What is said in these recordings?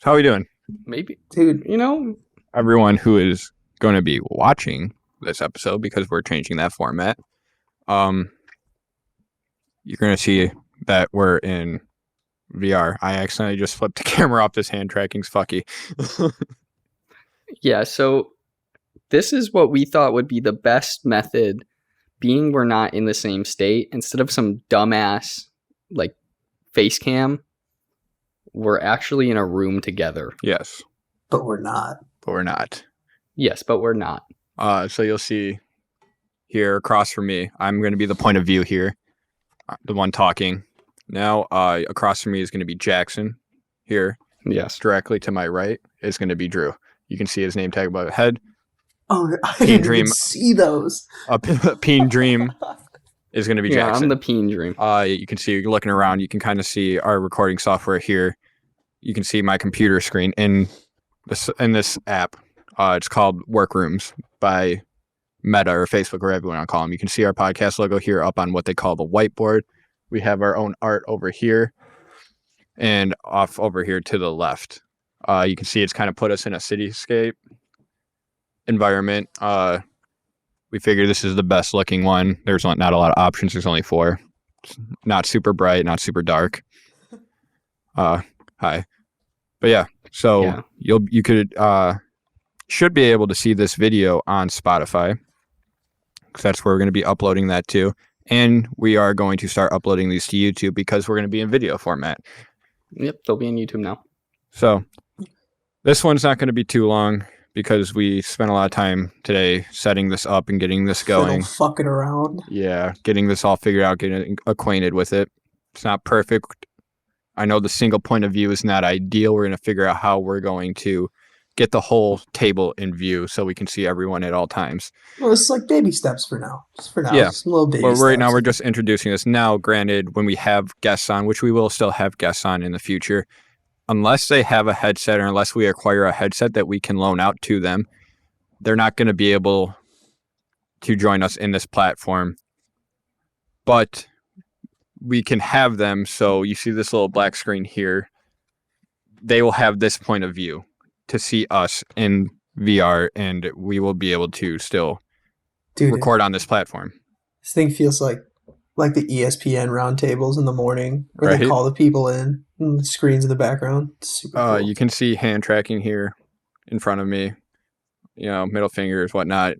How are we doing? Maybe, dude, Everyone who is going to be watching this episode, because we're changing that format, you're going to see that we're in VR. I accidentally just flipped the camera off. This hand tracking's fucky. yeah, so this is what we thought would be the best method, being we're not in the same state. Instead of some dumbass, like, face cam, we're actually in a room together. Yes. But we're not. Yes, but we're not. So you'll see here across from me, I'm going to be the point of view here, the one talking. Now, across from me is going to be Jackson here. Yes. Directly to my right is going to be Drew. You can see his name tag above his head. Oh, I didn't even see those. Peen Dream is going to be Jackson. I'm the Peen Dream. You can see, you're looking around, you can kind of see our recording software here. You can see my computer screen in this app. It's called Workrooms by Meta or Facebook, or whatever you want to call them. You can see our podcast logo here up on what they call the whiteboard. We have our own art over here and off over here to the left. You can see it's kind of put us in a cityscape environment. We figure this is the best looking one. There's not a lot of options. There's only 4. It's not super bright, not super dark. Hi. But yeah, so Yeah. you should be able to see this video on Spotify, because that's where we're going to be uploading that to. And we are going to start uploading these to YouTube because we're going to be in video format. Yep, they'll be on YouTube now. So this one's not going to be too long because we spent a lot of time today setting this up and getting this going. Fucking around. Yeah, getting this all figured out, getting acquainted with it. It's not perfect. I know the single point of view is not ideal. We're going to figure out how we're going to get the whole table in view so we can see everyone at all times. Well, it's like baby steps for now. Just for now. Yeah. Just little baby Well, steps. right now we're just introducing this. Now, granted, when we have guests on, which we will still have guests on in the future, unless they have a headset or unless we acquire a headset that we can loan out to them, they're not going to be able to join us in this platform. But we can have them. So you see this little black screen here. They will have this point of view to see us in VR, and we will be able to still record on this platform. This thing feels like the ESPN roundtables in the morning, where Right. they call the people in and the screens in the background. It's super cool. You can see hand tracking here in front of me, middle fingers, whatnot.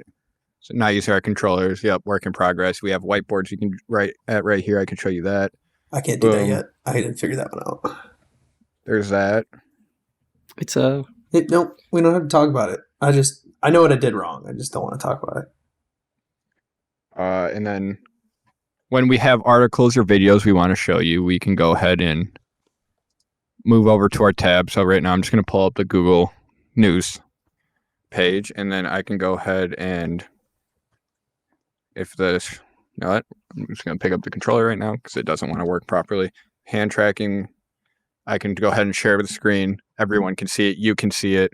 So now using our controllers. Yep, work in progress. We have whiteboards you can write at right here. I can show you that. I can't do that Boom. yet. I didn't figure that one out. There's that. It's Nope, we don't have to talk about it. I know what I did wrong. I just don't want to talk about it. And then when we have articles or videos we want to show you, we can go ahead and move over to our tab. So right now I'm just going to pull up the Google News page, and then I can go ahead and I'm just going to pick up the controller right now because it doesn't want to work properly. Hand tracking, I can go ahead and share the screen. Everyone can see it. You can see it.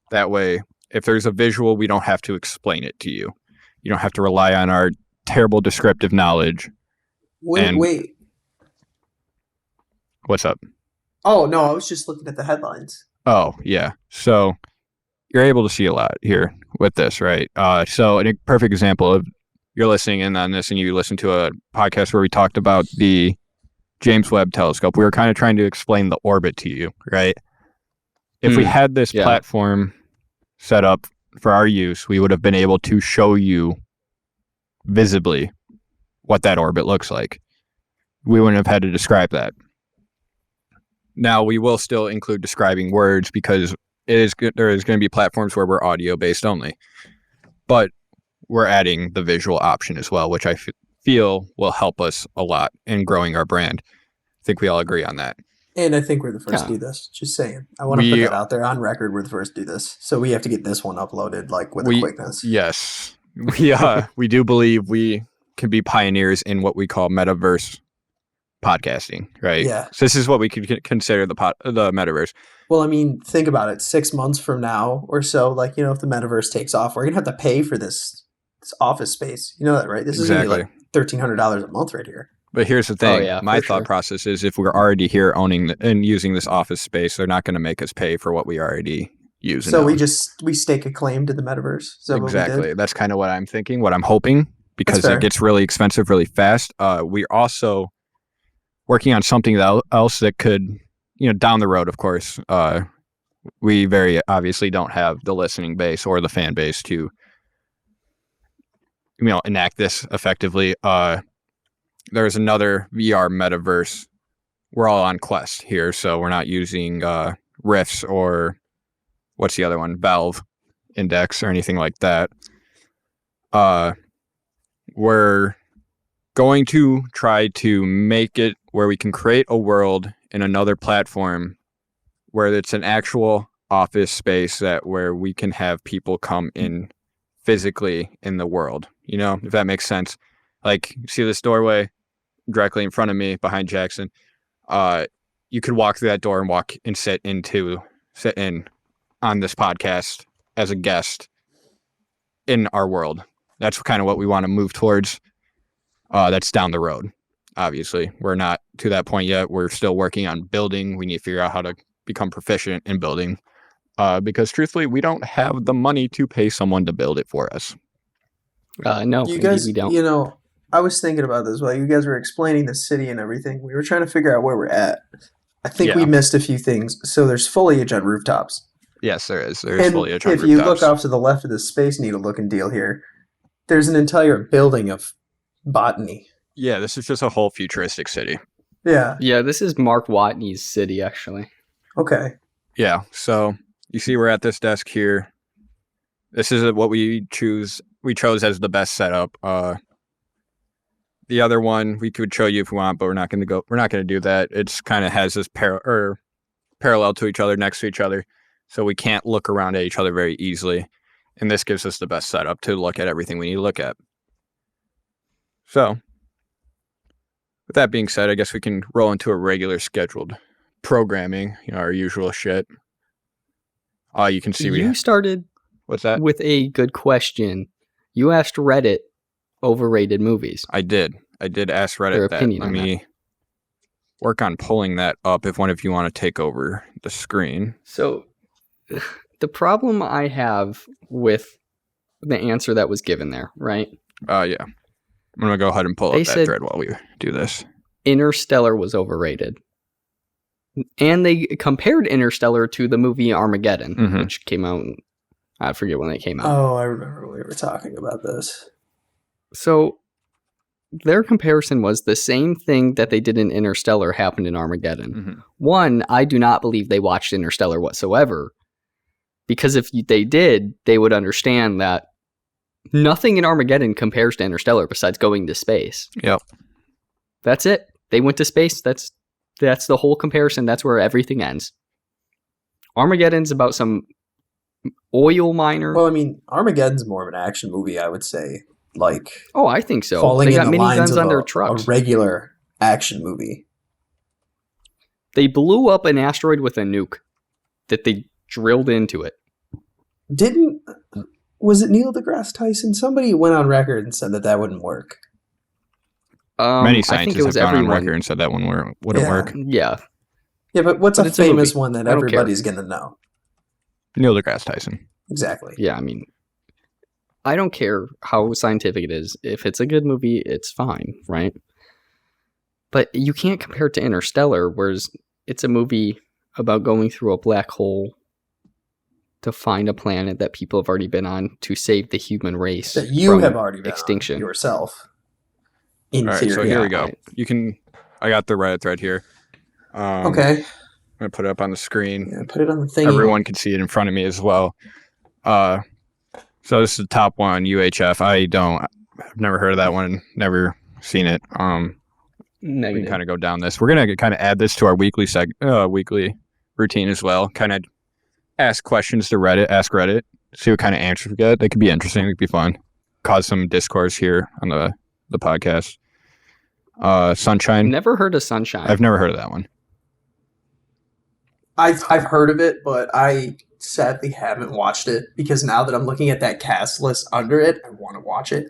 That way, if there's a visual, we don't have to explain it to you. You don't have to rely on our terrible descriptive knowledge. Wait. What's up? Oh, no, I was just looking at the headlines. Oh, yeah. So you're able to see a lot here with this, right? So a perfect example of you're listening in on this and you listen to a podcast where we talked about the James Webb Telescope. We were kind of trying to explain the orbit to you, right? If we had this platform set up for our use, we would have been able to show you visibly what that orbit looks like. We wouldn't have had to describe that. Now, we will still include describing words because there is going to be platforms where we're audio based only. But we're adding the visual option as well, which I feel will help us a lot in growing our brand. I think we all agree on that. And I think we're the first to do this. Just saying. I want to put that out there on record. We're the first to do this. So we have to get this one uploaded with a quickness. Yes. We do believe we can be pioneers in what we call metaverse podcasting, right? Yeah. So this is what we could consider the metaverse. Well, I mean, think about it. 6 months from now or so, if the metaverse takes off, we're going to have to pay for this office space. You know that, right? This is going to be like $1,300 a month right here. But here's the thing. yeah, My for thought sure. process is if we're already here owning and using this office space, they're not going to make us pay for what we already use. So and own. we stake a claim to the metaverse. Is that what we Exactly. did? That's kind of what I'm thinking, what I'm hoping, because fair. it gets really expensive really fast. We're also working on something else that could, down the road, of course, we very obviously don't have the listening base or the fan base to, enact this effectively. There's another VR Metaverse. We're all on Quest here, so we're not using Rifts or what's the other one? Valve Index or anything like that. We're going to try to make it where we can create a world in another platform where it's an actual office space where we can have people come in physically in the world, if that makes sense. Like, you see this doorway directly in front of me behind Jackson. You could walk through that door and sit in on this podcast as a guest in our world. That's kind of what we want to move towards. That's down the road. Obviously, we're not to that point yet. We're still working on building. We need to figure out how to become proficient in building. Because truthfully, we don't have the money to pay someone to build it for us. No, you guys, we don't. I was thinking about this while you guys were explaining the city and everything. We were trying to figure out where we're at. I think we missed a few things. So there's foliage on rooftops. Yes, there is. There is foliage on rooftops. If you look off to the left of the Space Needle looking deal here, there's an entire building of botany. Yeah, this is just a whole futuristic city. Yeah. Yeah, this is Mark Watney's city, actually. Okay. Yeah, so you see we're at this desk here. This is what we chose as the best setup. The other one we could show you if we want, but we're not going to do that. It's kind of has this parallel to each other, next to each other, so we can't look around at each other very easily. And this gives us the best setup to look at everything we need to look at. So, with that being said, I guess we can roll into a regular scheduled programming, our usual shit. You can see you started what's that? With a good question. You asked Reddit overrated movies. I did ask Reddit that. Let me work on pulling that up if one of you want to take over the screen. So the problem I have with the answer that was given there, right? Yeah. I'm going to go ahead and pull up that thread while we do this. Interstellar was overrated. And they compared Interstellar to the movie Armageddon, which came out, I forget when they came out. Oh, I remember we were talking about this. So their comparison was the same thing that they did in Interstellar happened in Armageddon. One, I do not believe they watched Interstellar whatsoever. Because if they did, they would understand that nothing in Armageddon compares to Interstellar besides going to space. Yep. That's it. They went to space. That's the whole comparison. That's where everything ends. Armageddon's about some oil miner. Well, I mean, Armageddon's more of an action movie, I would say. Like, oh, I think so. Falling They got in the lines miniguns of on their a trucks. regular action movie. They blew up an asteroid with a nuke that they drilled into it. Was it Neil deGrasse Tyson? Somebody went on record and said that wouldn't work. Many scientists have gone on record and said that one wouldn't work. Yeah. Yeah, but what's a famous one that everybody's going to know? Neil deGrasse Tyson. Exactly. Yeah, I mean, I don't care how scientific it is. If it's a good movie, it's fine, right? But you can't compare it to Interstellar, whereas it's a movie about going through a black hole to find a planet that people have already been on to save the human race. That you have already been extinction on yourself. In theory. So here we go. Right. I got the Reddit thread here. Okay. I'm going to put it up on the screen. Yeah, put it on the thing. Everyone can see it in front of me as well. So this is the top one, UHF. I've never heard of that one. Never seen it. We can kind of go down this. We're going to kind of add this to our weekly routine as well. Kind of ask questions to Reddit, ask Reddit, see what kind of answers we get. They could be interesting. It could be fun. Cause some discourse here on the podcast. Sunshine. Never heard of Sunshine. I've never heard of that one. I've heard of it, but I sadly haven't watched it because now that I'm looking at that cast list under it, I want to watch it.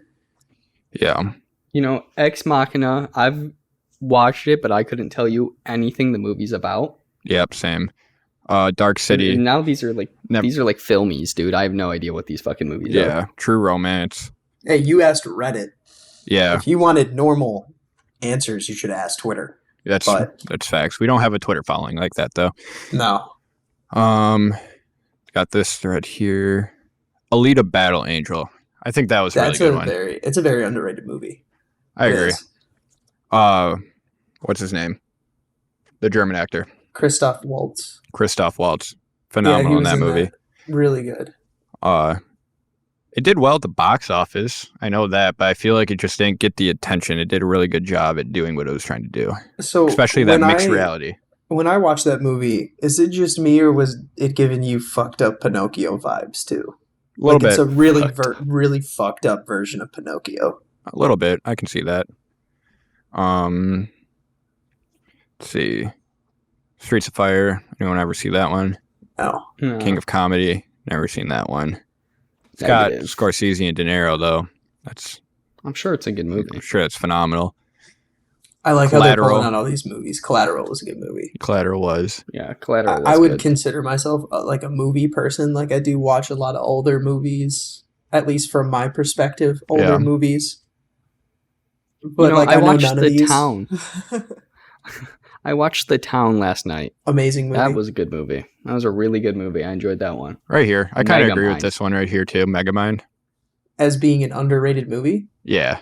Yeah. Ex Machina, I've watched it, but I couldn't tell you anything the movie's about. Yep, same. Dark City. And now these are like filmies, dude. I have no idea what these fucking movies are. Yeah, True Romance. Hey, you asked Reddit. Yeah, If you wanted normal answers, you should ask Twitter. that's facts. We don't have a Twitter following like that though. No. Got this thread here. Alita Battle Angel. I think that was a really good one. It's a very underrated movie. I agree. What's his name? The German actor. Christoph Waltz. Phenomenal in that movie. Really good. It did well at the box office. I know that, but I feel like it just didn't get the attention. It did a really good job at doing what it was trying to do. So especially that mixed reality. When I watched that movie, is it just me or was it giving you fucked up Pinocchio vibes too? A little bit. It's a really, really fucked up version of Pinocchio. A little bit. I can see that. Let's see. Streets of Fire. Anyone ever see that one? No. King of Comedy. Never seen that one. It's got Scorsese and De Niro, though. I'm sure it's a good movie. I'm sure it's phenomenal. I like how they're pulling out all these movies. Collateral was a good movie. Collateral was. Yeah, Collateral was I would good. consider myself like a movie person. Like I do watch a lot of older movies, at least from my perspective, older movies. But I watched The Town. I watched The Town last night. Amazing movie. That was a good movie. That was a really good movie. I enjoyed that one. Right here. I kind of agree with this one right here, too. Megamind. As being an underrated movie? Yeah.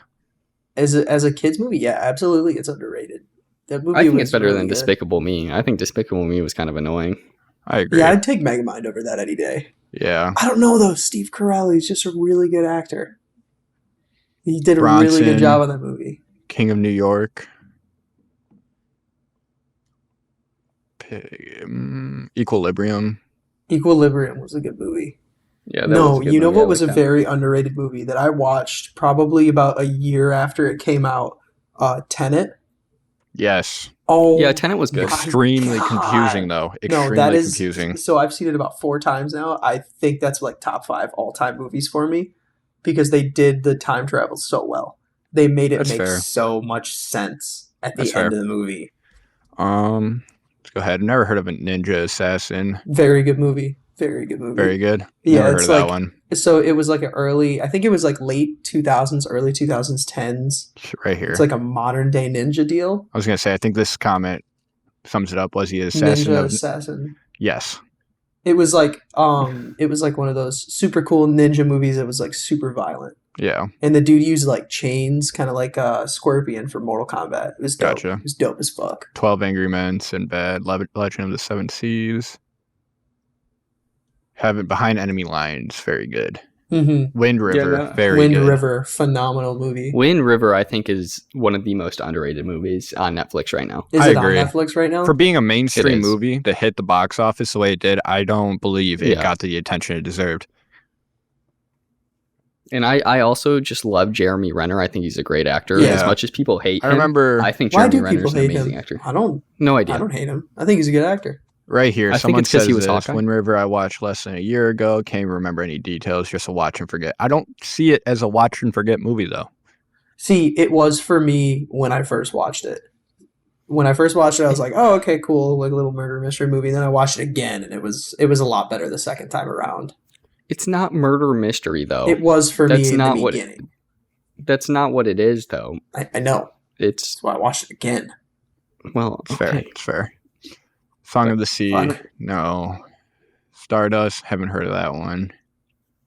As a kid's movie? Yeah, absolutely. It's underrated. That movie I think it's better really than good. Despicable Me. I think Despicable Me was kind of annoying. I agree. Yeah, I'd take Megamind over that any day. Yeah. I don't know, though. Steve Carell, he's just a really good actor. He did a really good job on that movie. King of New York. Equilibrium. Equilibrium was a good movie. Yeah. What was a very underrated movie that I watched probably about a year after it came out? Tenet. Yes. Oh, yeah, Tenet was good. Extremely confusing, though. Extremely confusing. So I've seen it about 4 times now. I think that's like top 5 all-time movies for me because they did the time travel so well. They made it make so much sense at the end of the movie. Let's go ahead. Never heard of a Ninja Assassin. Very good movie. Very good movie. Very good. Yeah, Never heard of that one. So it was like I think it was like late 2000s, early 2010s. Right here. It's like a modern day ninja deal. I was going to say, I think this comment sums it up. Was he an assassin? Ninja assassin. Yes. It was like one of those super cool ninja movies that was like super violent. Yeah. And the dude used like chains, kind of like Scorpion from Mortal Kombat. It was dope. Gotcha. It was dope as fuck. 12 Angry Men, Sinbad, Legend of the Seven Seas. Behind Enemy Lines, very good. Mm-hmm. Wind River, very good. Wind River, phenomenal movie. Wind River, I think, is one of the most underrated movies on Netflix right now. Is it on Netflix right now? For being a mainstream movie that hit the box office the way it did, I don't believe it got the attention it deserved. And I also just love Jeremy Renner. I think he's a great actor. Yeah. As much as people hate him, I think Why Jeremy do Renner's people an hate amazing him? actor. No idea. I don't hate him. I think he's a good actor. Right here, I someone think it's 'cause says he was this. Hawkeye. Wind River I watched less than a year ago. Can't even remember any details. Just a watch and forget. I don't see it as a watch and forget movie, though. See, it was for me when I first watched it. When I first watched it, I was like, "Oh, okay, cool, like a little murder mystery movie." And then I watched it again, and it was a lot better the second time around. It's not murder mystery, though. It was for me in the beginning. That's not what it is, though. I know. That's why I watched it again. Well, it's fair. It's fair. Song of the Sea. No. Stardust. Haven't heard of that one.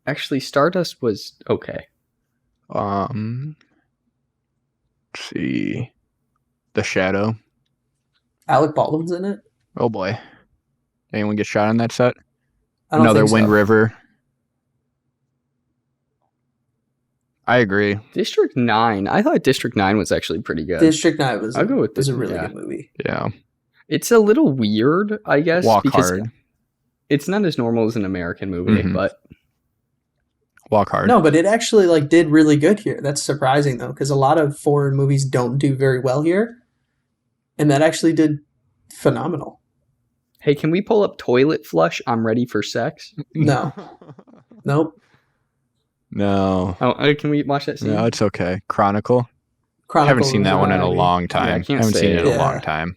Actually, Stardust was okay. Let's see. The Shadow. Alec Baldwin's in it. Oh boy. Anyone get shot on that set? Another Wind River. I agree. District 9. I thought District 9 was actually pretty good. District 9 was I'll go with a really good movie. Yeah. It's a little weird, I guess. Walk because Hard. It's not as normal as an American movie, but Walk Hard. No, but it actually did really good here. That's surprising though, because a lot of foreign movies don't do very well here, and that actually did phenomenal. Hey, can we pull up Toilet Flush? I'm Ready for Sex. No. Nope. No. Oh, can we watch that scene? No, it's okay. Chronicle. Haven't seen that one in a long Yeah, time. I can't Haven't say seen it in it. a long Yeah. time.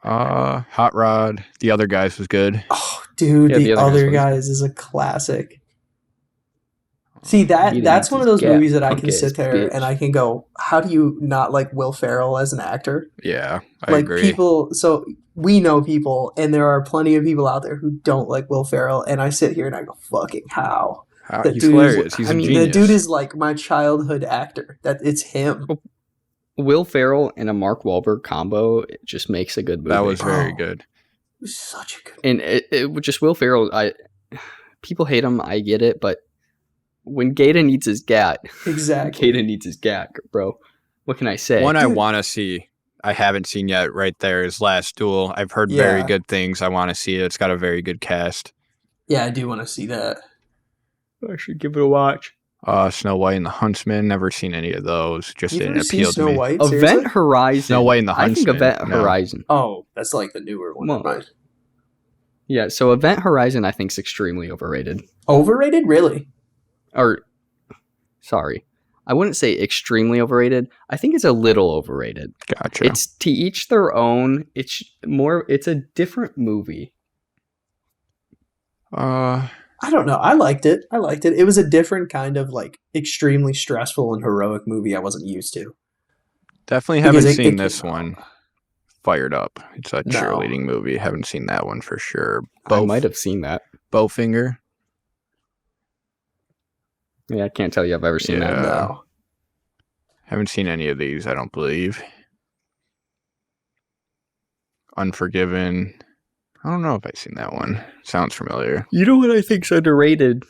Hot Rod, The Other Guys was good. Oh, dude, Yeah, The The Other Other Guys Guys is a classic. See, Vita that's needs one of his those gat, movies that I punk can ass sit there bitch. and I can go, how do you not like Will Ferrell as an actor? Yeah, I Like agree. people, so we know people, and there are plenty of people out there who don't like Will Ferrell, and I sit here and I go, fucking how? That He's dude is, hilarious. He's I a mean, genius. the dude is like my childhood actor. That it's him. Will Ferrell and a Mark Wahlberg combo, it just makes a good movie. That was very Oh. good. It was such a good. And it just Will Ferrell. People hate him. I get it, but when Gata needs his gat, Exactly. Gata needs his gat, bro. What can I say? One I Dude. want to see, I haven't seen yet. Right there is Last Duel. I've heard very Yeah. good things. I want to see it. It's got a very good cast. Yeah, I do want to see that. I should give it a watch. Snow White and the Huntsman. Never seen any of those. Just You've didn't never seen appeal to Snow me. White? Seriously? Event Horizon. Snow White and the I think Huntsman, Event no. Horizon. Oh, that's like the newer one. Well, Never mind. Yeah, so Event Horizon I think is extremely overrated. Overrated? Really? Or, sorry, I wouldn't say extremely overrated. I think it's a little overrated. Gotcha. It's to each their own. It's a different movie. I don't know. I liked it. It was a different kind of like extremely stressful and heroic movie I wasn't used to. Definitely Because haven't seen it this came one. out. Fired Up. It's a No. cheerleading movie. Haven't seen that one for sure. I might have seen that. Bowfinger. Yeah, I can't tell you I've ever seen that. Yeah. No. Haven't seen any of these, I don't believe. Unforgiven. I don't know if I've seen that one. Sounds familiar. You know what I think's underrated?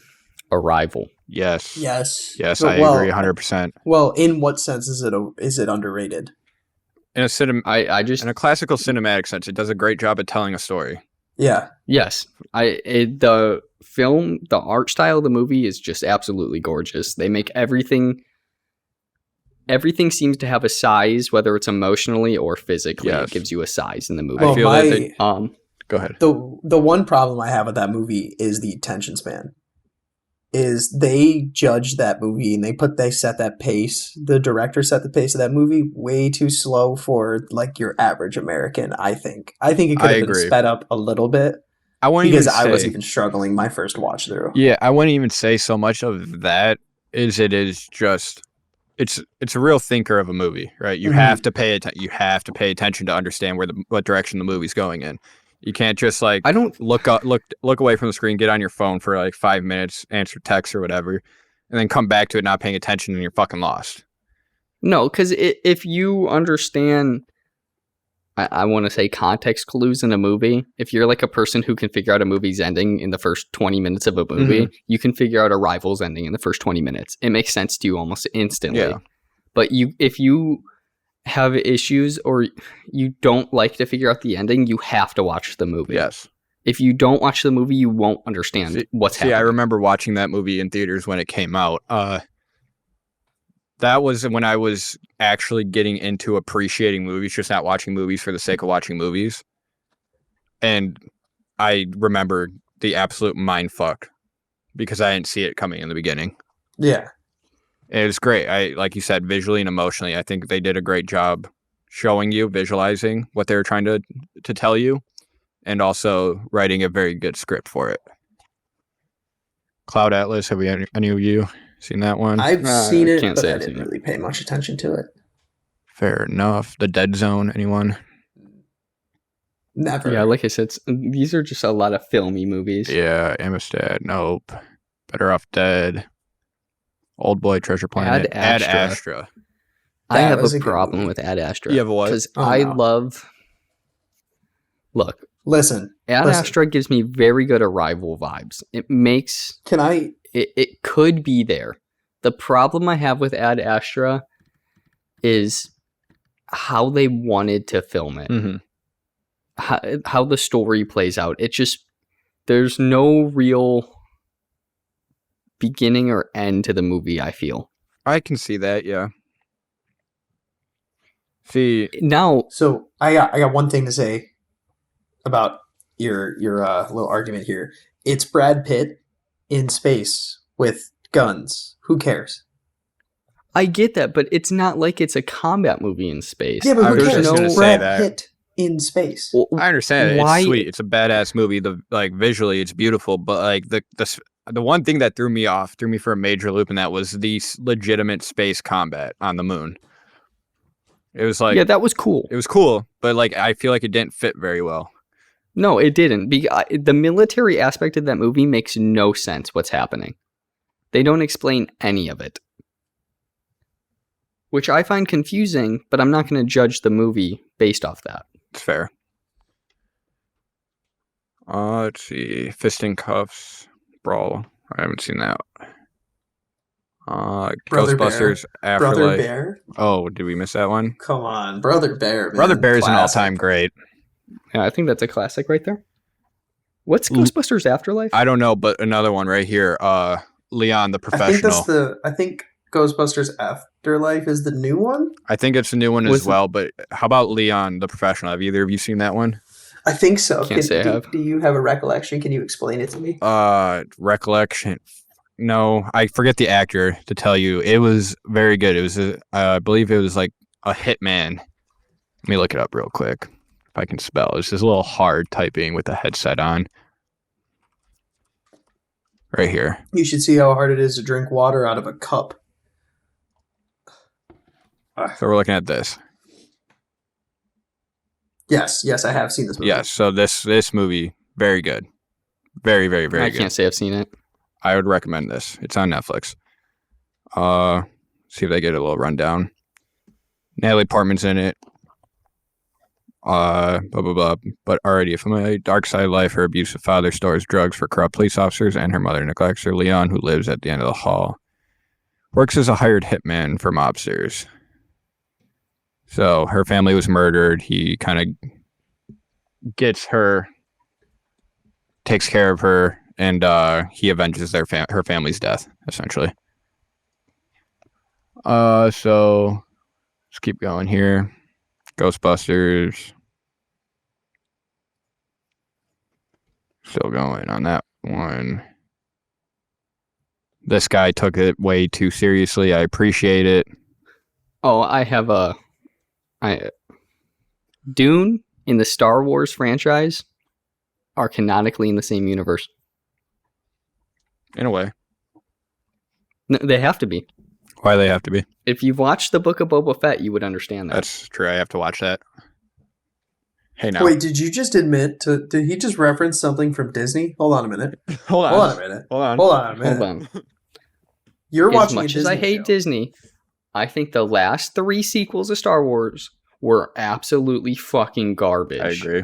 Arrival. Yes. Yes. Yes, But, I agree 100%. Well, in what sense is it underrated? In I a classical cinematic sense, it does a great job at telling a story. Yeah. Yes, the film, the art style of the movie is just absolutely gorgeous. They make everything seems to have a size, whether it's emotionally or physically. Yes. It gives you a size in the movie. Well, I feel that go ahead. the one problem I have with that movie is the attention span. Is they judge that movie and they set that pace. The director set the pace of that movie way too slow for like your average American. I think it could have been agree. sped up a little bit I wouldn't because even I was say- even struggling my first watch through. Yeah, I wouldn't even say so much of that is it is just it's a real thinker of a movie, right? You Mhm. have to pay attention. You have to pay attention to understand what direction the movie's going in. You can't just like I don't. look away from the screen, get on your phone for like 5 minutes, answer text or whatever, and then come back to it not paying attention and you're fucking lost. No, because if you understand, I want to say context clues in a movie. If you're like a person who can figure out a movie's ending in the first 20 minutes of a movie, you can figure out a rival's ending in the first 20 minutes. It makes sense to you almost instantly. Yeah. But if you have issues or you don't like to figure out the ending, you have to watch the movie. Yes. If you don't watch the movie, you won't understand what's happening. I remember watching that movie in theaters when it came out. That was when I was actually getting into appreciating movies, just not watching movies for the sake of watching movies. And I remember the absolute mind fuck because I didn't see it coming in the beginning. Yeah. And it was great. Like you said, visually and emotionally, I think they did a great job showing you, visualizing what they were trying to tell you, and also writing a very good script for it. Cloud Atlas, have any of you seen that one? I've seen it, can't but say I I've didn't seen it. really pay much attention to it. Fair enough. The Dead Zone, anyone? Never. Yeah, like I said, these are just a lot of filmy movies. Yeah, Amistad, nope. Better Off Dead. Old Boy, Treasure Planet. Ad Astra. Astra. I That have was a a good problem movie. with Ad Astra. You have a what? Because Oh, I no. love... Look, Listen. Ad Listen. Astra gives me very good Arrival vibes. It makes... Can I? It could be there. The problem I have with Ad Astra is how they wanted to film it. Mm-hmm. How the story plays out. It just... There's no real beginning or end to the movie, I feel. I can see that, yeah. See, Now, So I got one thing to say about your little argument here. It's Brad Pitt in space with guns. Who cares? I get that, but it's not like it's a combat movie in space. Yeah, but who was cares? just gonna No say Brad that. Pitt in space. Well, I understand it. why- It's sweet. It's a badass movie. Visually, it's beautiful. But like the one thing that threw me for a major loop, and that was the legitimate space combat on the moon. It was like, yeah, that was cool. it was cool, but like I feel like it didn't fit very well. No, it didn't. The military aspect of that movie makes no sense what's happening. They don't explain any of it. Which I find confusing, but I'm not going to judge the movie based off that. It's fair. Let's see. Fist and Cuffs, Brawl. I haven't seen that. Brother Ghostbusters, Bear. Brother Afterlife. Bear. Oh, did we miss that one? Come on, Brother Bear. Man. Brother Bear is an Classic. all-time great. Yeah, I think that's a classic right there. What's Ghostbusters Afterlife? I don't know, but another one right here. Leon the Professional. I think Ghostbusters Afterlife is the new one. I think it's a new one as well. But how about Leon the Professional? Have either of you seen that one? I think so. Can't say I have. Do you have a recollection? Can you explain it to me? Recollection. No, I forget the actor to tell you. It was very good. It was, I believe it was like a hitman. Let me look it up real quick if I can spell. It's just a little hard typing with the headset on. Right here. You should see how hard it is to drink water out of a cup. So we're looking at this. Yes, I have seen this movie. Yes, so this movie, very good. Very, very, very I good. can't say I've seen it. I would recommend this. It's on Netflix. See if they get a little rundown. Natalie Portman's in it. Blah, blah, blah. But already, from a dark side of life, her abusive father stores drugs for corrupt police officers, and her mother neglects her. Leon, who lives at the end of the hall, works as a hired hitman for mobsters. So her family was murdered. He kind of gets her, takes care of her, and he avenges her family's death, essentially. So let's keep going here. Ghostbusters. Still going on that one. This guy took it way too seriously. I appreciate it. Oh, I have Dune in the Star Wars franchise are canonically in the same universe. In a way. No, they have to be. Why they have to be? If you've watched the Book of Boba Fett, you would understand that. That's true. I have to watch that. Hey, now. Wait, did you just admit to? Did he just reference something from Disney? Hold on a minute. Hold on. Hold on a minute. Hold on. Hold on a minute. Hold on. You're As watching much a as I Disney hate show. Disney, I think the last 3 sequels of Star Wars were absolutely fucking garbage. I agree.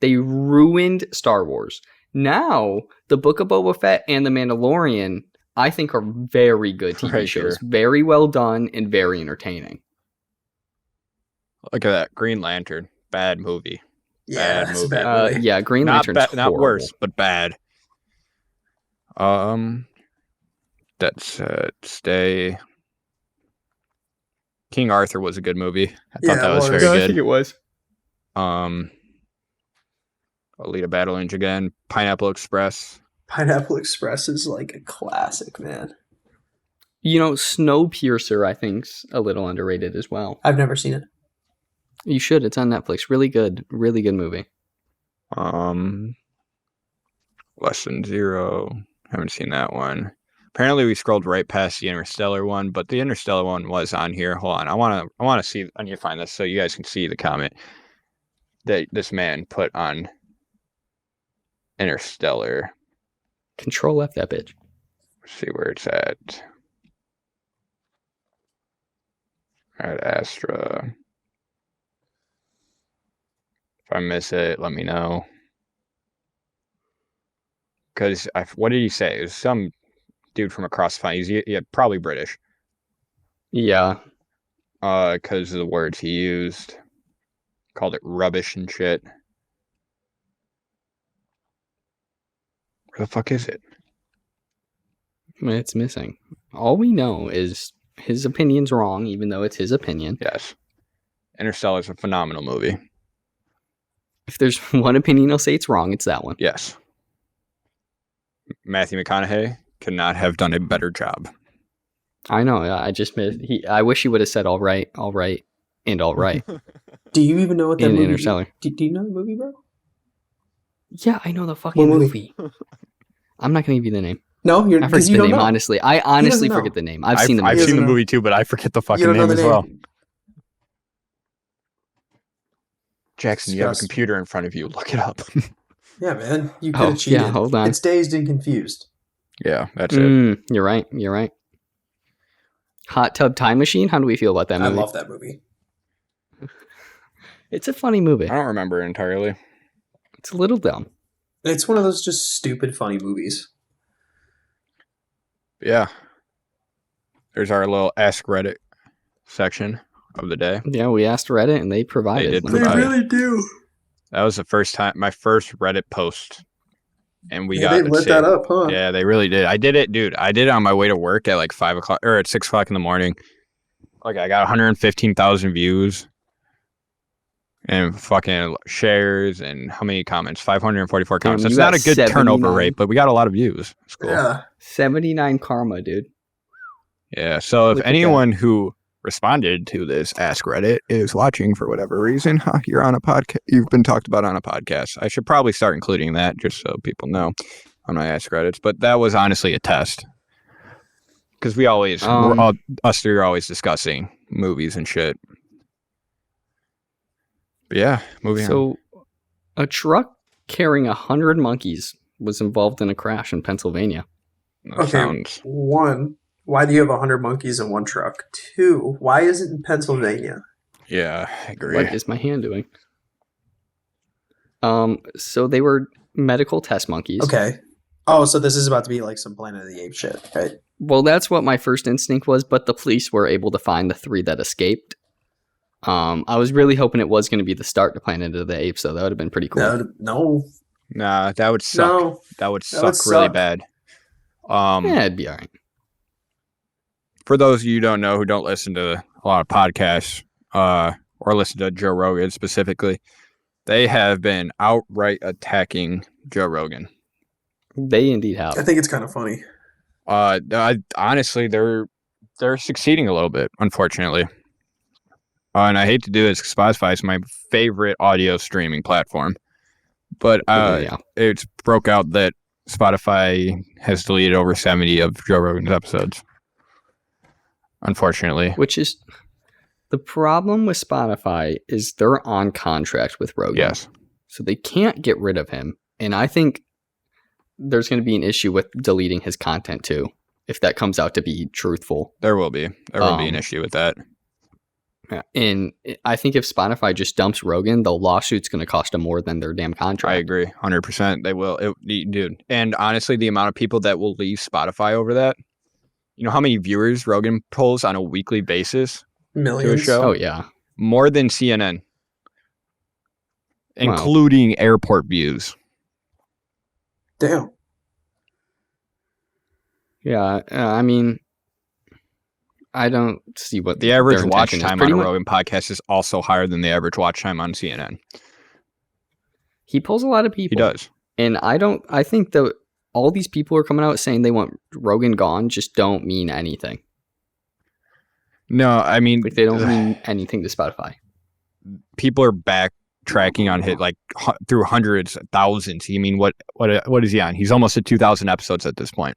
They ruined Star Wars. Now, the Book of Boba Fett and The Mandalorian, I think, are very good TV Right, shows. sure. Very well done and very entertaining. Look at that. Green Lantern. Bad movie. Yeah, Bad it's a movie. bad movie. Yeah, Green Not Lantern's not horrible. worse, but bad. That's stay. King Arthur was a good movie. I thought Yeah, that it was was. very I good. think it was. Alita Battle Angel again. Pineapple Express. Pineapple Express is like a classic, man. You know, Snowpiercer, I think's a little underrated as well. I've never seen it. You should. It's on Netflix. Really good movie. Lesson Zero. Haven't seen that one. Apparently, we scrolled right past the Interstellar one, but the Interstellar one was on here. Hold on, I want to see. I need to find this so you guys can see the comment that this man put on Interstellar. Control F that bitch. Let's see where it's at. All right, Astra. If I miss it, let me know. Because what did he say? It was some dude from across the pond. He's probably British. Yeah. Because of the words he used. Called it rubbish and shit. Where the fuck is it? It's missing. All we know is his opinion's wrong, even though it's his opinion. Yes. Interstellar is a phenomenal movie. If there's one opinion I'll say it's wrong, it's that one. Yes. Matthew McConaughey could not have done a better job. I know. I just missed. I wish he would have said all right, and all right Do you even know what that in movie? Interstellar. Do you know the movie, bro? Yeah, I know the fucking What movie? I'm not gonna give you the name. No, I forget because you the don't name. know. Honestly, I honestly forget the name. I've seen the movie. I've seen the know. movie too, but I forget the You fucking don't know name the as name. well. Jackson, you have a Disgusting. computer in front of you. Look it up. Yeah, man, you could Oh, have cheated. yeah, hold on. It's Dazed and Confused. Yeah, that's it. You're right. You're right. Hot Tub Time Machine. How do we feel about that I movie? love that movie. It's a funny movie. I don't remember it entirely. It's a little dumb. It's one of those just stupid, funny movies. Yeah. There's our little Ask Reddit section of the day. Yeah, we asked Reddit and they provided. did Let me provide. tell you. really do. That was the first time, my first Reddit post. And we got They lit that up, huh? Yeah, they really did. I did it, dude. I did it on my way to work at like 5 o'clock or at 6 o'clock in the morning. Like I got 115,000 views and fucking shares and how many comments? 544 comments. You That's got not a good 79. turnover rate, but we got a lot of views. It's cool. Yeah. 79 karma, dude. Yeah. So if Look at anyone who responded to this Ask Reddit is watching for whatever reason, you're on a podcast. You've been talked about on a podcast. I should probably start including that just so people know on my Ask Reddits. But that was honestly a test because we always, us three are always discussing movies and shit. But yeah, moving on. So, a truck carrying 100 monkeys was involved in a crash in Pennsylvania. That Okay. sounds- One, why do you have 100 monkeys in one truck? Two, why is it in Pennsylvania? Yeah, I agree. What is my hand doing? So they were medical test monkeys. Okay. Oh, so this is about to be like some Planet of the Apes shit, right? Well, that's what my first instinct was, but the police were able to find the 3 that escaped. I was really hoping it was going to be the start to Planet of the Apes, so that would have been pretty cool. No. Nah, that would suck. No. That would That would suck really suck. bad. Yeah, it'd be all right. For those of you who don't know, who don't listen to a lot of podcasts, or listen to Joe Rogan specifically, they have been outright attacking Joe Rogan. They indeed have. I think it's kind of funny. Honestly, they're succeeding a little bit, unfortunately. And I hate to do this because Spotify is my favorite audio streaming platform. But it's broke out that Spotify has deleted over 70 of Joe Rogan's episodes. Unfortunately. Which is the problem with Spotify is they're on contract with Rogan. Yes. So they can't get rid of him. And I think there's going to be an issue with deleting his content too, if that comes out to be truthful. There will be. There will be an issue with that. Yeah. And I think if Spotify just dumps Rogan, the lawsuit's going to cost them more than their damn contract. I agree. 100%. They will. Dude. And honestly, the amount of people that will leave Spotify over that, you know how many viewers Rogan pulls on a weekly basis Millions. to a show? Oh, yeah. More than CNN. Including airport views. Damn. Yeah. I mean, I don't see what The average their watch intention is. time Pretty on a much- Rogan podcast is also higher than the average watch time on CNN. He pulls a lot of people. He does. And I think that all these people are coming out saying they want Rogan gone just don't mean anything. No, I mean, Like, they don't mean anything to Spotify. people are backtracking on hit like through hundreds, thousands. I mean, what is he on? He's almost at 2,000 episodes at this point.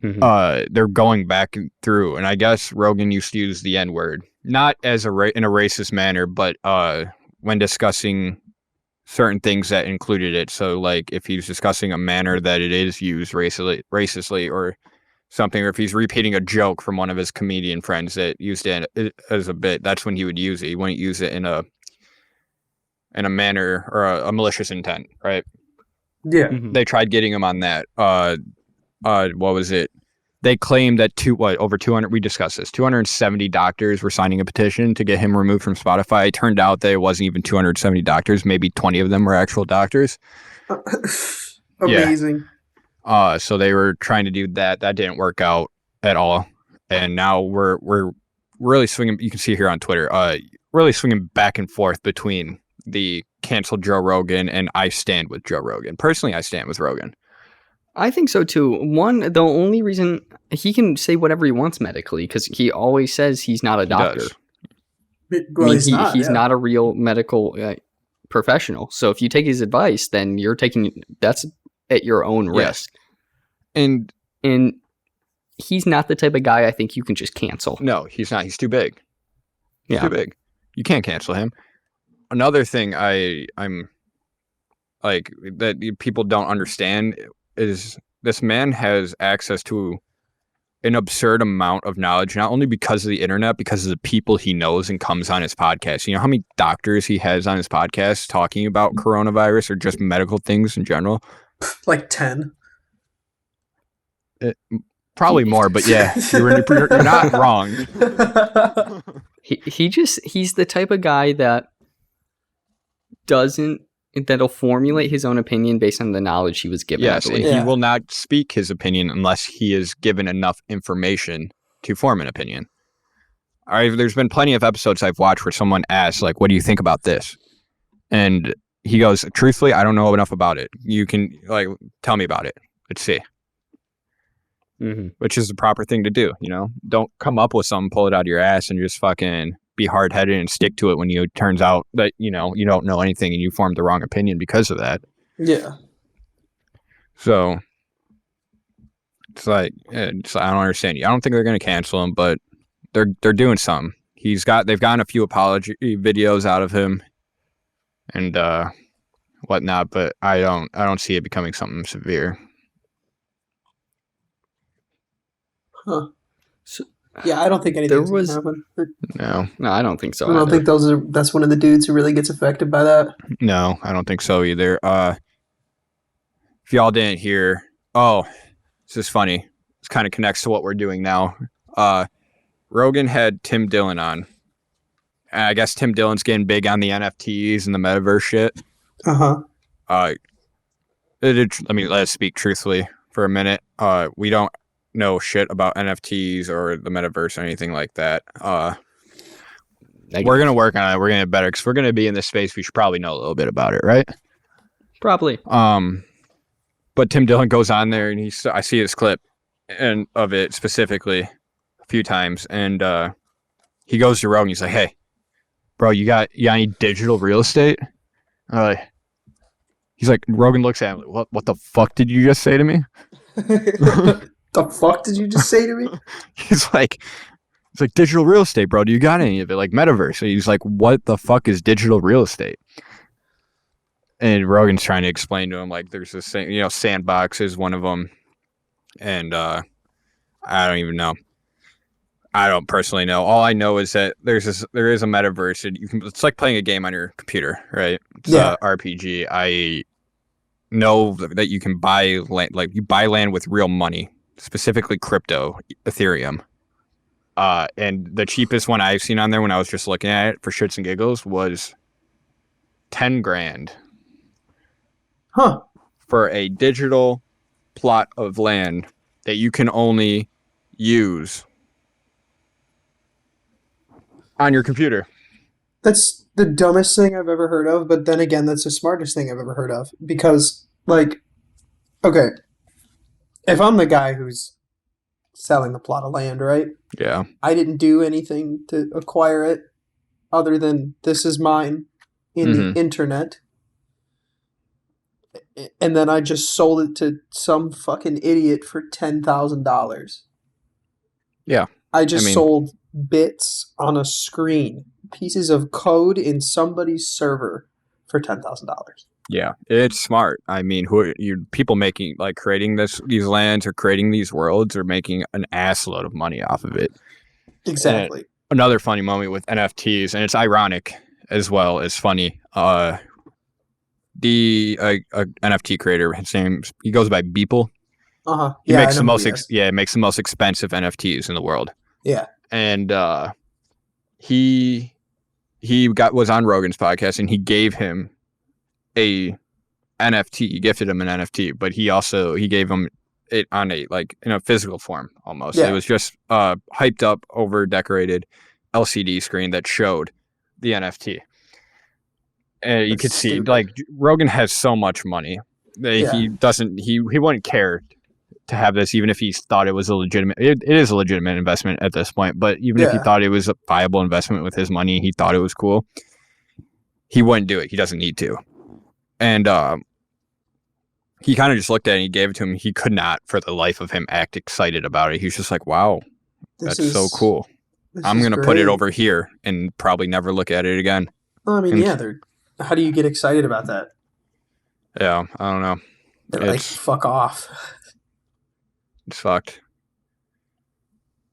Mhm. They're going back through, and I guess Rogan used to use the N word, not as in a racist manner, but when discussing certain things that included it. So, like, if he's discussing a manner that it is used racistly or something, or if he's repeating a joke from one of his comedian friends that used it as a bit, that's when he would use it. He wouldn't use it in a manner or a malicious intent, right? Yeah. Mhm. They tried getting him on that. What was it? They claimed that over 200, we discussed this, 270 doctors were signing a petition to get him removed from Spotify. It turned out that it wasn't even 270 doctors. Maybe 20 of them were actual doctors. Amazing. So they were trying to do that. That didn't work out at all. And now we're really swinging. You can see here on Twitter, really swinging back and forth between the canceled Joe Rogan and I stand with Joe Rogan. Personally, I stand with Rogan. I think so too. The only reason he can say whatever he wants medically, because he always says he's not a doctor. Well, he's not a real medical professional. So if you take his advice, then that's at your own risk. And he's not the type of guy I think you can just cancel. No, he's not. He's too big. He's too big. You can't cancel him. Another thing I'm like that people don't understand is this man has access to an absurd amount of knowledge, not only because of the internet, because of the people he knows and comes on his podcast. You know how many doctors he has on his podcast talking about coronavirus or just medical things in general? Like 10. Probably more, but yeah, you're not wrong. He's the type of guy that'll formulate his own opinion based on the knowledge he was given. Yes, and he will not speak his opinion unless he is given enough information to form an opinion. All right, there's been plenty of episodes I've watched where someone asks, like, what do you think about this? And he goes, truthfully, I don't know enough about it. You can, like, tell me about it. Let's see. Mm-hmm. Which is the proper thing to do, you know? Don't come up with something, pull it out of your ass, and just fucking be hard-headed and stick to it when it turns out that, you know, you don't know anything and you formed the wrong opinion because of that. Yeah. So, it's like, I don't understand you. I don't think they're going to cancel him, but they're doing something. They've gotten a few apology videos out of him and whatnot, but I don't see it becoming something severe. Huh. So, yeah, I don't think anything's going to happen. No, I don't think so. I don't think that's one of the dudes who really gets affected by that. No, I don't think so either. If y'all didn't hear, this is funny. This kind of connects to what we're doing now. Rogan had Tim Dillon on. And I guess Tim Dillon's getting big on the NFTs and the metaverse shit. Let's speak truthfully for a minute. We don't know shit about NFTs or the metaverse or anything like that. We're going to work on it. We're going to get better because we're going to be in this space. We should probably know a little bit about it, right? Probably. But Tim Dillon goes on there and I see his clip and of it specifically a few times. And he goes to Rogan. He's like, hey, bro, you got any digital real estate? He's like, Rogan looks at him like, what the fuck did you just say to me? The fuck did you just say to me? It's like digital real estate, bro. Do you got any of it? Like metaverse. And he's like, what the fuck is digital real estate? And Rogan's trying to explain to him, like, there's this thing, you know, Sandbox is one of them. And I don't even know. I don't personally know. All I know is that there is a metaverse. And it's like playing a game on your computer, right? It's a RPG. I know that you can buy land, like you buy land with real money. Specifically crypto, Ethereum. And the cheapest one I've seen on there when I was just looking at it for shits and giggles was 10 grand. Huh. For a digital plot of land that you can only use on your computer. That's the dumbest thing I've ever heard of, but then again, that's the smartest thing I've ever heard of. Because, like, okay, if I'm the guy who's selling the plot of land, right? Yeah. I didn't do anything to acquire it other than this is mine in the internet. And then I just sold it to some fucking idiot for $10,000. Yeah. I sold bits on a screen, pieces of code in somebody's server for $10,000. Yeah, it's smart. I mean, people making, like, creating these lands or creating these worlds are making an assload of money off of it. Exactly. And another funny moment with NFTs, and it's ironic as well as funny. The NFT creator, he goes by Beeple. He makes the most makes the most expensive NFTs in the world. Yeah. And he was on Rogan's podcast, and he gave him a NFT. He gifted him an NFT, but he gave him it on in a physical form almost. Yeah. It was just hyped up, over decorated LCD screen that showed the NFT. And you could see, like, Rogan has so much money He doesn't. He wouldn't care to have this, even if he thought it was a legitimate. It is a legitimate investment at this point. But even if he thought it was a viable investment with his money, he thought it was cool. He wouldn't do it. He doesn't need to. And he kind of just looked at it and he gave it to him. He could not, for the life of him, act excited about it. He was just like, "Wow, that's so cool. I'm gonna put it over here and probably never look at it again." Well, I mean, how do you get excited about that? Yeah, I don't know. They're like, fuck off. It's fucked.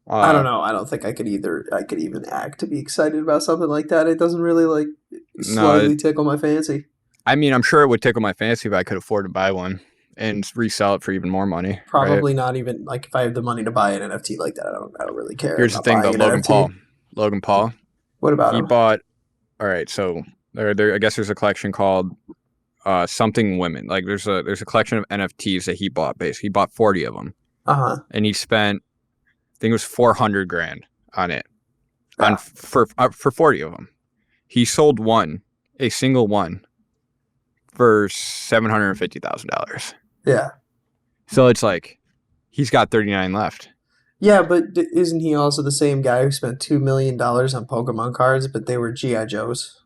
I don't know. I don't think I could even act to be excited about something like that. It doesn't really slightly tickle my fancy. I mean, I'm sure it would tickle my fancy if I could afford to buy one and resell it for even more money. Probably not even if I have the money to buy an NFT like that. I don't really care. Here's the thing though, Logan Paul. What about him? He bought. All right, so there. I guess there's a collection called something women. Like there's a collection of NFTs that he bought. Basically, he bought 40 of them. And he spent, I think it was $400,000 on it, for 40 of them. He sold a single one, for $750,000. Yeah. So it's like he's got 39 left. Yeah, but isn't he also the same guy who spent $2 million on Pokemon cards, but they were G.I. Joes?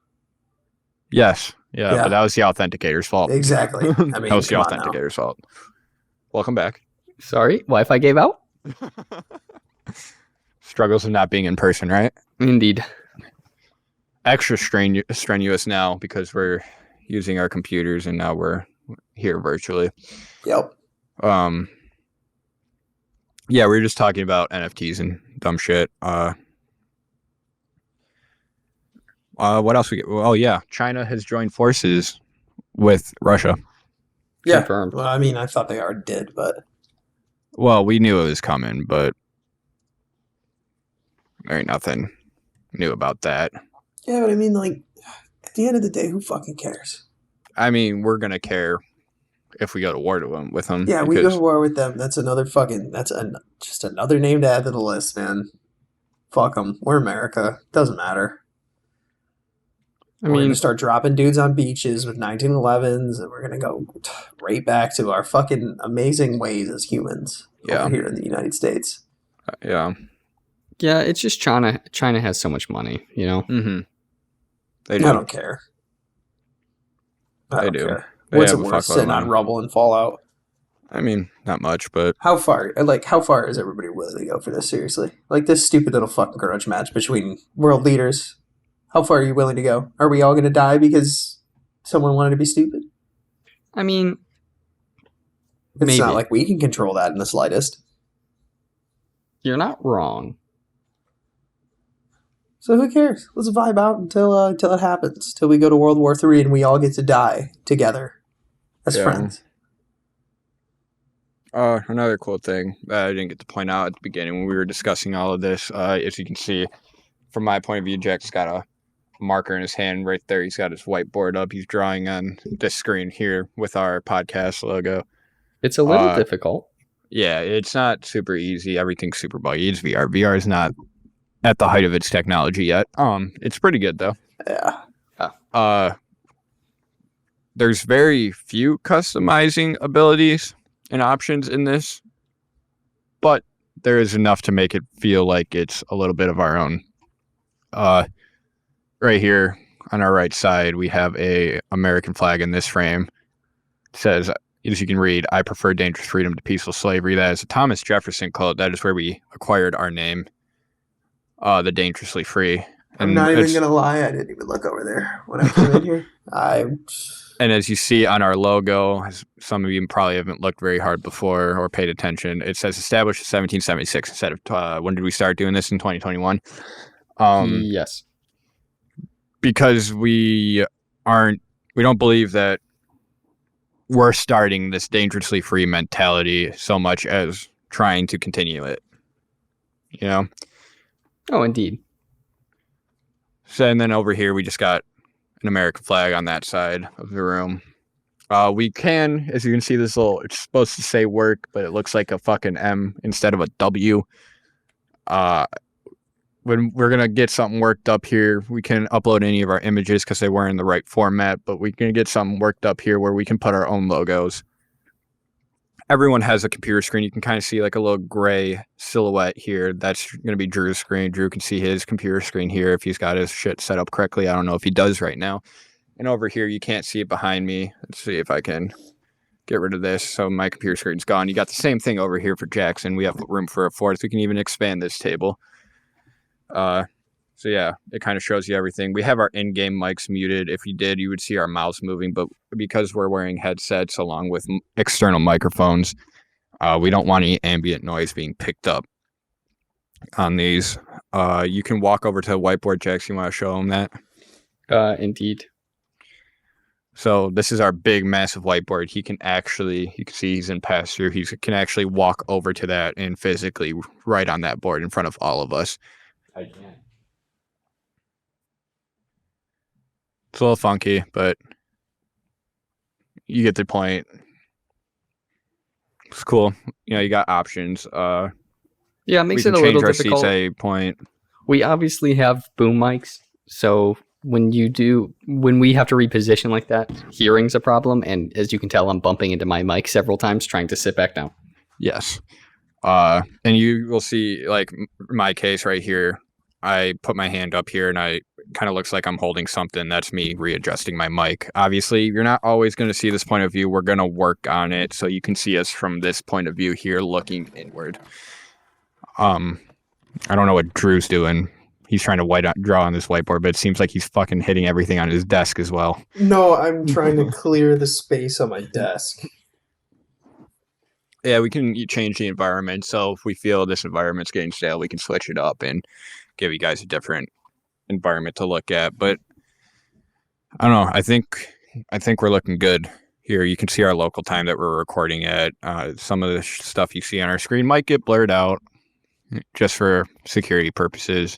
Yes. Yeah, but that was the authenticator's fault. Exactly. I mean, that was the authenticator's fault. Welcome back. Sorry, Wi-Fi gave out? Struggles of not being in person, right? Indeed. Extra strenuous now because we're using our computers and now we're here virtually. Yep. Yeah, we were just talking about NFTs and dumb shit. What else we get? Oh yeah, China has joined forces with Russia. Yeah. Confirmed. Well, I mean, I thought they already did, but well, we knew it was coming, but there ain't nothing new about that. Yeah, but I mean, at the end of the day, who fucking cares? I mean, we're gonna care if we go to war with them. Yeah, we go to war with them. That's another just another name to add to the list, man. Fuck them. We're America. Doesn't matter. We're going to start dropping dudes on beaches with 1911s, and we're going to go right back to our fucking amazing ways as humans over here in the United States. Yeah. Yeah, it's just China. China has so much money, you know? Mm-hmm. They do. I don't care. They do. Care. What's it worth sitting on rubble and fallout? I mean, not much, but... How far is everybody willing to go for this, seriously? This stupid little fucking grudge match between world leaders. How far are you willing to go? Are we all going to die because someone wanted to be stupid? I mean... It's not like we can control that in the slightest. You're not wrong. So who cares? Let's vibe out until it happens. Till we go to World War III and we all get to die together as friends. Another cool thing that I didn't get to point out at the beginning when we were discussing all of this, as you can see, from my point of view, Jack's got a marker in his hand right there. He's got his whiteboard up. He's drawing on this screen here with our podcast logo. It's a little difficult. Yeah, it's not super easy. Everything's super buggy. It's VR. VR is not at the height of its technology yet. It's pretty good though. Yeah. There's very few customizing abilities and options in this, but there is enough to make it feel like it's a little bit of our own. Right here on our right side, we have a American flag in this frame. It says, as you can read, "I prefer dangerous freedom to peaceful slavery." That is a Thomas Jefferson quote. That is where we acquired our name, the Dangerously Free. I'm not even going to lie. I didn't even look over there when I came in here. And as you see on our logo, as some of you probably haven't looked very hard before or paid attention, it says established in 1776 instead of when did we start doing this in 2021? Yes. Because we don't believe that we're starting this dangerously free mentality so much as trying to continue it. You know? Oh, indeed. So, and then over here, we just got an American flag on that side of the room. We can, as you can see, it's supposed to say work, but it looks like a fucking M instead of a W. when we're going to get something worked up here, we can upload any of our images because they weren't in the right format, but we can get something worked up here where we can put our own logos. Everyone has a computer screen. You can kind of see like a little gray silhouette here. That's going to be Drew's screen. Drew can see his computer screen here if he's got his shit set up correctly. I don't know if he does right now. And over here, you can't see it behind me. Let's see if I can get rid of this. So my computer screen's gone. You got the same thing over here for Jackson. We have room for a fourth. We can even expand this table. So yeah, it kind of shows you everything. We have our in-game mics muted. If you did, you would see our mouse moving, but because we're wearing headsets along with external microphones, we don't want any ambient noise being picked up on these. You can walk over to the whiteboard, Jax. You want to show them that? Indeed. So this is our big, massive whiteboard. You can see he's in pass-through. He can actually walk over to that and physically write on that board in front of all of us. I can. It's a little funky, but you get the point. It's cool. You got options. Yeah, it makes it a little difficult. Seats at a point. We obviously have boom mics, so when we have to reposition like that, hearing's a problem. And as you can tell, I'm bumping into my mic several times trying to sit back down. Yes. And you will see, like my case right here, I put my hand up here and I kind of looks like I'm holding something. That's me readjusting my mic. Obviously, you're not always going to see this point of view. We're going to work on it so you can see us from this point of view here looking inward. I don't know what Drew's doing. He's trying to draw on this whiteboard, but it seems like he's fucking hitting everything on his desk as well. No, I'm trying to clear the space on my desk. Yeah, we can change the environment. So if we feel this environment's getting stale, we can switch it up and give you guys a different environment to look at. But I don't know. I think we're looking good here. You can see our local time that we're recording at. Some of the stuff you see on our screen might get blurred out just for security purposes.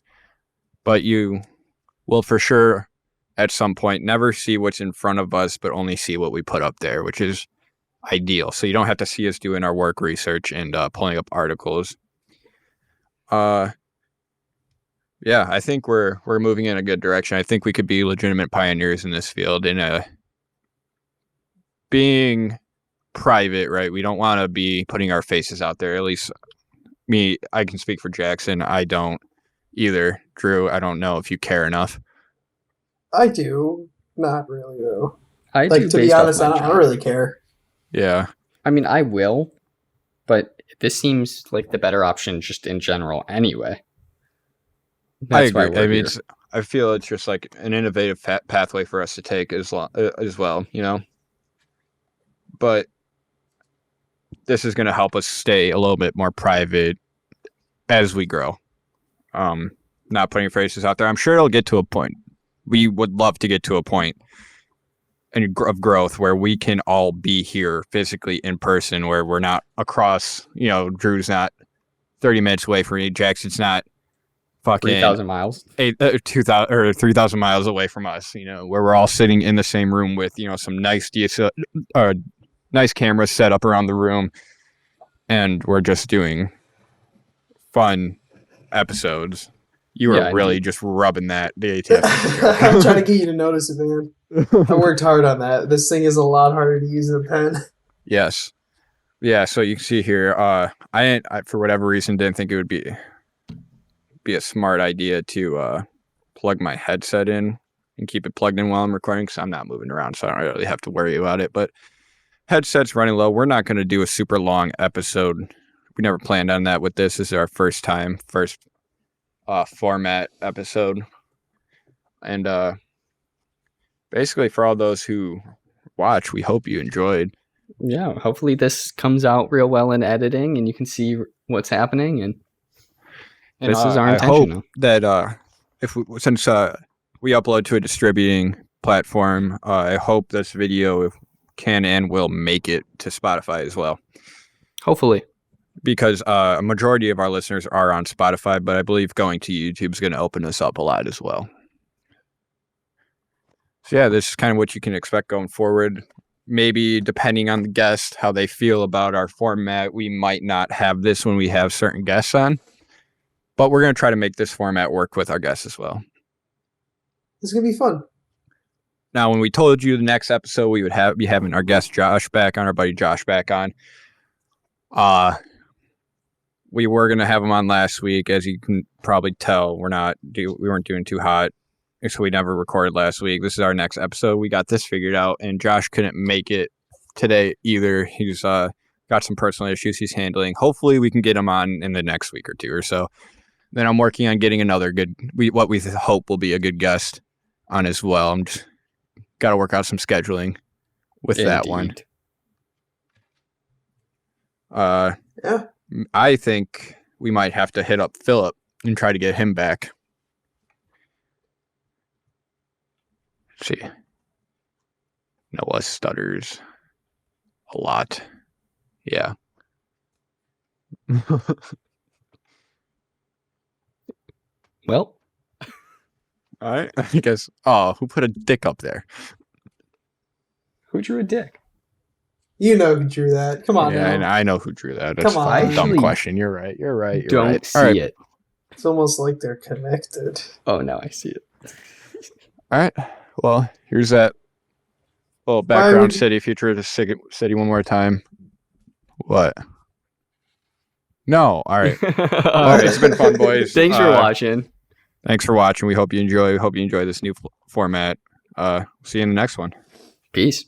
But you will for sure at some point never see what's in front of us, but only see what we put up there, which is ideal. So you don't have to see us doing our work research and pulling up articles. Yeah, I think we're moving in a good direction. I think we could be legitimate pioneers in this field in being private, right? We don't want to be putting our faces out there. At least me, I can speak for Jackson. I don't either. Drew, I don't know if you care enough. I do. Not really, though. To be honest, I don't really care. Yeah. I mean, I will, but this seems like the better option just in general anyway. That's I agree. I feel it's just like an innovative pathway for us to take as well, But this is going to help us stay a little bit more private as we grow. Not putting faces out there. I'm sure it'll get to a point. We would love to get to a point of growth where we can all be here physically in person, where we're not across, Drew's not 30 minutes away from me. Jackson's not fucking 3,000 miles, 2,000 or 3,000 miles away from us, where we're all sitting in the same room with, some nice nice cameras set up around the room, and we're just doing fun episodes. You were really just rubbing the ATF. I'm trying to get you to notice it, man. I worked hard on that. This thing is a lot harder to use than a pen. Yes. Yeah, so you can see here, I for whatever reason didn't think it would be a smart idea to plug my headset in and keep it plugged in while I'm recording, because I'm not moving around, so I don't really have to worry about it. But headset's running low. We're not going to do a super long episode. We never planned on that with this. This is our first format episode. And basically, for all those who watch, we hope you enjoyed. Yeah, hopefully this comes out real well in editing and you can see what's happening. And this is our intention. I hope that since we upload to a distributing platform, I hope this video can and will make it to Spotify as well. Hopefully. Because a majority of our listeners are on Spotify, but I believe going to YouTube is going to open us up a lot as well. So yeah, this is kind of what you can expect going forward. Maybe depending on the guest, how they feel about our format, we might not have this when we have certain guests on. But we're going to try to make this format work with our guests as well. It's going to be fun. Now, when we told you the next episode we would be having our guest Josh back on, our buddy Josh back on, we were going to have him on last week. As you can probably tell, we weren't doing too hot, so we never recorded last week. This is our next episode. We got this figured out, and Josh couldn't make it today either. He's got some personal issues he's handling. Hopefully, we can get him on in the next week or two or so. Then I'm working on getting another what we hope will be a good guest on as well. I'm just got to work out some scheduling with that one. Yeah. I think we might have to hit up Philip and try to get him back. Let's see. Noah stutters a lot. Yeah. Well. All right. I guess. Oh, who put a dick up there? Who drew a dick? You know who drew that. Come on, yeah, now. I know who drew that. That's Come on. a dumb question. You're right. Don't see it. It's almost like they're connected. Oh, now I see it. All right. Well, here's that little background city, futuristic city one more time. What? No. All right. All right. It's been fun, boys. Thanks for watching. Thanks for watching. We hope you enjoy. We hope you enjoy this new format. See you in the next one. Peace.